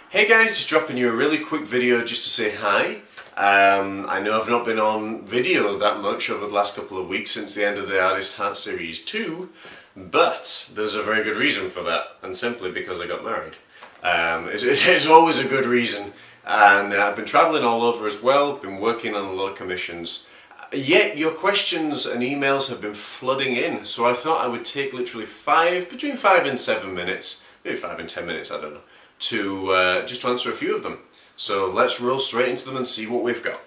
Hey guys, just dropping you a really quick video just to say hi. I know I've not been on video that much over the last couple of weeks since the end of the Artist Heart Series 2, but there's a very good reason for that, and simply because I got married. It's always a good reason, and I've been travelling all over as well, been working on a lot of commissions. Yet your questions and emails have been flooding in, so I thought I would take literally between 5 and 7 minutes, maybe 5 and 10 minutes, I don't know, to just to answer a few of them. So let's roll straight into them and see what we've got.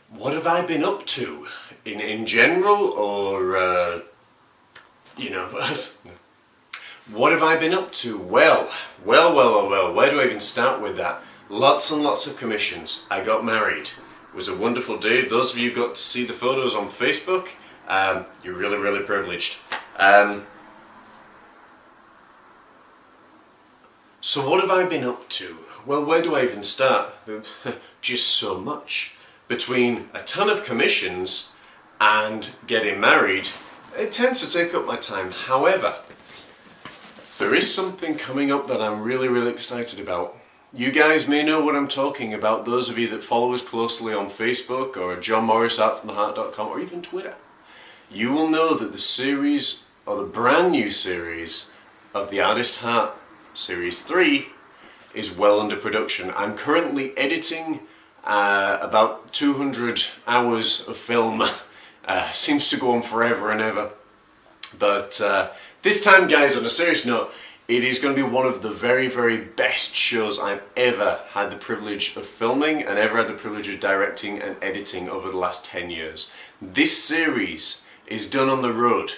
What have I been up to? In general, or, you know, what have I been up to? Well, where do I even start with that? Lots and lots of commissions. I got married. It was a wonderful day. Those of you who got to see the photos on Facebook, you're really privileged. So what have I been up to? Well, where do I even start? Just so much. Between a ton of commissions and getting married, it tends to take up my time. However, there is something coming up that I'm really excited about. You guys may know what I'm talking about, those of you that follow us closely on Facebook or JohnMorrisArtFromTheHeart.com or even Twitter. You will know that the series, or the brand new series of the Artist Heart Series 3 is well under production. I'm currently editing about 200 hours of film. Seems to go on forever and ever. But this time, guys, on a serious note, it is going to be one of the very best shows I've ever had the privilege of filming and ever had the privilege of directing and editing over the last 10 years. This series is done on the road.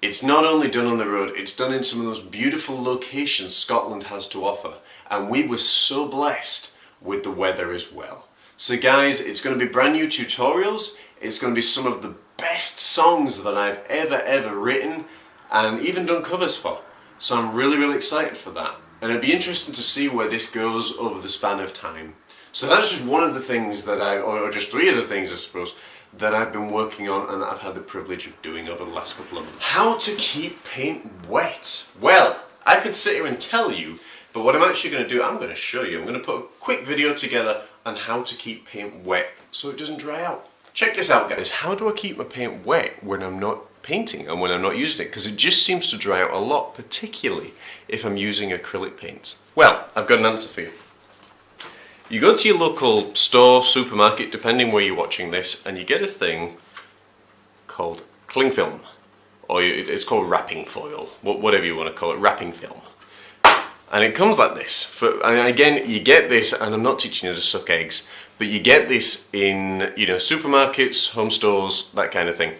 It's not only done on the road, it's done in some of the most beautiful locations Scotland has to offer. And we were so blessed with the weather as well. So guys, it's going to be brand new tutorials. It's going to be some of the best songs that I've ever written and even done covers for. So I'm really excited for that. And it'd be interesting to see where this goes over the span of time. So that's just one of the things that or just 3 of the things I suppose, that I've been working on and that I've had the privilege of doing over the last couple of months. How to keep paint wet? Well, I could sit here and tell you, but what I'm actually going to do, I'm going to show you. I'm going to put a quick video together on how to keep paint wet so it doesn't dry out. Check this out, guys. How do I keep my paint wet when I'm not painting and when I'm not using it? Because it just seems to dry out a lot, particularly if I'm using acrylic paints. Well, I've got an answer for you. You go to your local store, supermarket, depending where you're watching this, and you get a thing called cling film, or it's called wrapping foil, whatever you want to call it, wrapping film. And it comes like this. And again, you get this, and I'm not teaching you to suck eggs, but you get this in, you know, supermarkets, home stores, that kind of thing.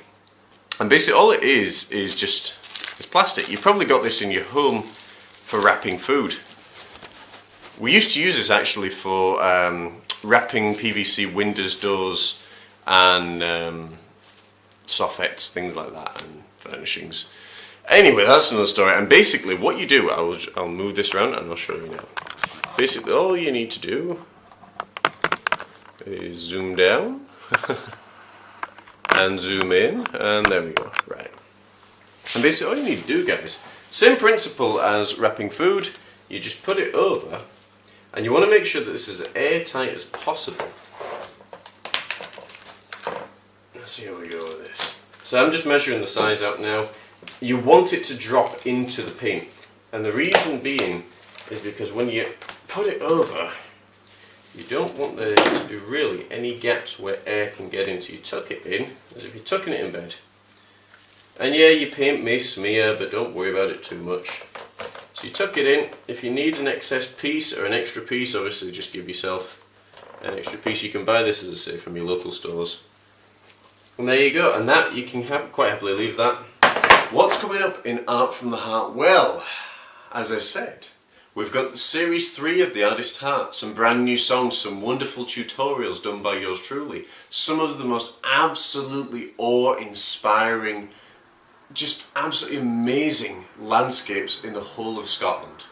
And basically all it is just, it's plastic. You've probably got this in your home for wrapping food. We used to use this actually for wrapping PVC windows, doors, and soffits, things like that, and furnishings. Anyway, that's another story. And basically what you do, I'll move this around and I'll show you now. Basically all you need to do is zoom down and zoom in, and there we go, right. And basically all you need to do, guys, same principle as wrapping food, you just put it over, and you want to make sure that this is as airtight as possible. Let's see how we go with this. So I'm just measuring the size out now. You want it to drop into the paint, and the reason being is because when you put it over, you don't want there to be really any gaps where air can get into. You tuck it in, as if you're tucking it in bed. And yeah, your paint may smear, but don't worry about it too much. So you tuck it in. If you need an excess piece or an extra piece, obviously just give yourself an extra piece. You can buy this, as I say, from your local stores. And there you go, and that you can quite happily leave that. What's coming up in Art from the Heart? Well, as I said, we've got the Series 3 of the Artist Heart, some brand new songs, some wonderful tutorials done by yours truly, some of the most absolutely awe-inspiring, just absolutely amazing landscapes in the whole of Scotland.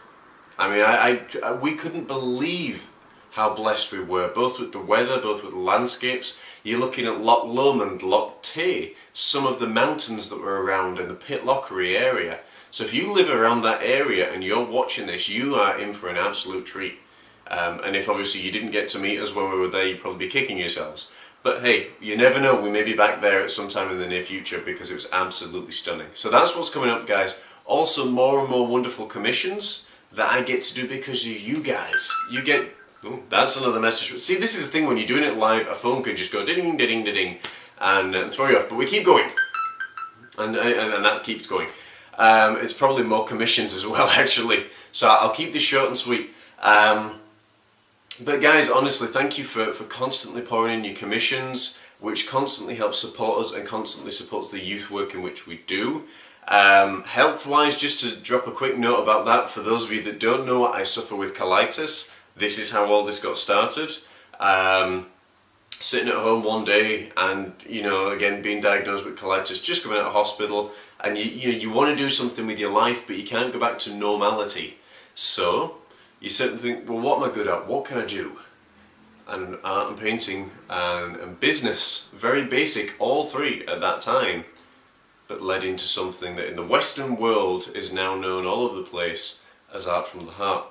I mean, we couldn't believe how blessed we were, both with the weather, both with the landscapes. You're looking at Loch Lomond, Loch Tay, some of the mountains that were around in the Pitlochry area. So if you live around that area and you're watching this, you are in for an absolute treat. And if obviously you didn't get to meet us when we were there, you'd probably be kicking yourselves. But hey, you never know, we may be back there at some time in the near future because it was absolutely stunning. So that's what's coming up, guys. Also more and more wonderful commissions that I get to do because of you guys. You get, oh, that's another message. See, this is the thing, when you're doing it live, a phone could just go ding, ding, ding, ding, and throw you off. But we keep going, and that keeps going. It's probably more commissions as well, actually. So I'll keep this short and sweet. But guys, honestly, thank you for constantly pouring in your commissions, which constantly helps support us and constantly supports the youth work in which we do. Health-wise, just to drop a quick note about that, for those of you that don't know, I suffer with colitis. This is how all this got started. Sitting at home one day and, you know, again, being diagnosed with colitis, just coming out of hospital, and you want to do something with your life, but you can't go back to normality. So you sit and think, well, what am I good at? What can I do? And art and painting and business, very basic, all three at that time, but led into something that in the Western world is now known all over the place as art from the heart.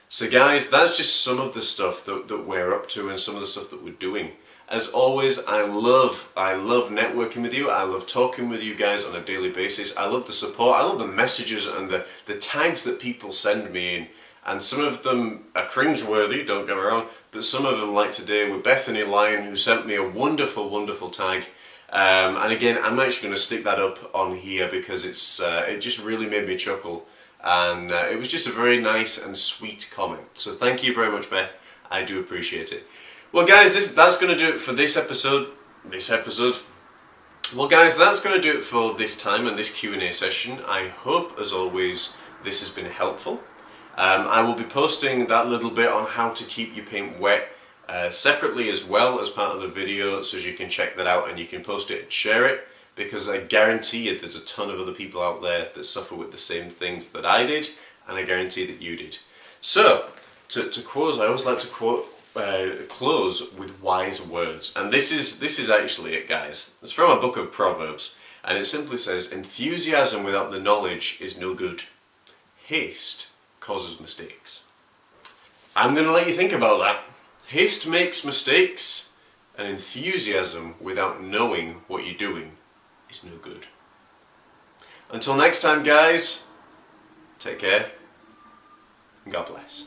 So guys, that's just some of the stuff that we're up to and some of the stuff that we're doing. As always, I love networking with you. I love talking with you guys on a daily basis. I love the support. I love the messages and the tags that people send me in. And some of them are cringeworthy, don't get me wrong, but some of them, like today with Bethany Lyon, who sent me a wonderful, wonderful tag. And again, I'm actually going to stick that up on here because it just really made me chuckle. And it was just a very nice and sweet comment. So thank you very much, Beth. I do appreciate it. Well, guys, that's going to do it for this episode. Well, guys, that's going to do it for this time and this Q&A session. I hope, as always, this has been helpful. I will be posting that little bit on how to keep your paint wet separately as well as part of the video, so you can check that out and you can post it and share it, because I guarantee you there's a ton of other people out there that suffer with the same things that I did, and I guarantee that you did. So, to close, I always like to close with wise words, and this is actually it, guys. It's from a book of Proverbs, and it simply says, "Enthusiasm without the knowledge is no good. Haste causes mistakes." I'm going to let you think about that. Haste makes mistakes, and enthusiasm without knowing what you're doing is no good. Until next time, guys, take care, and God bless.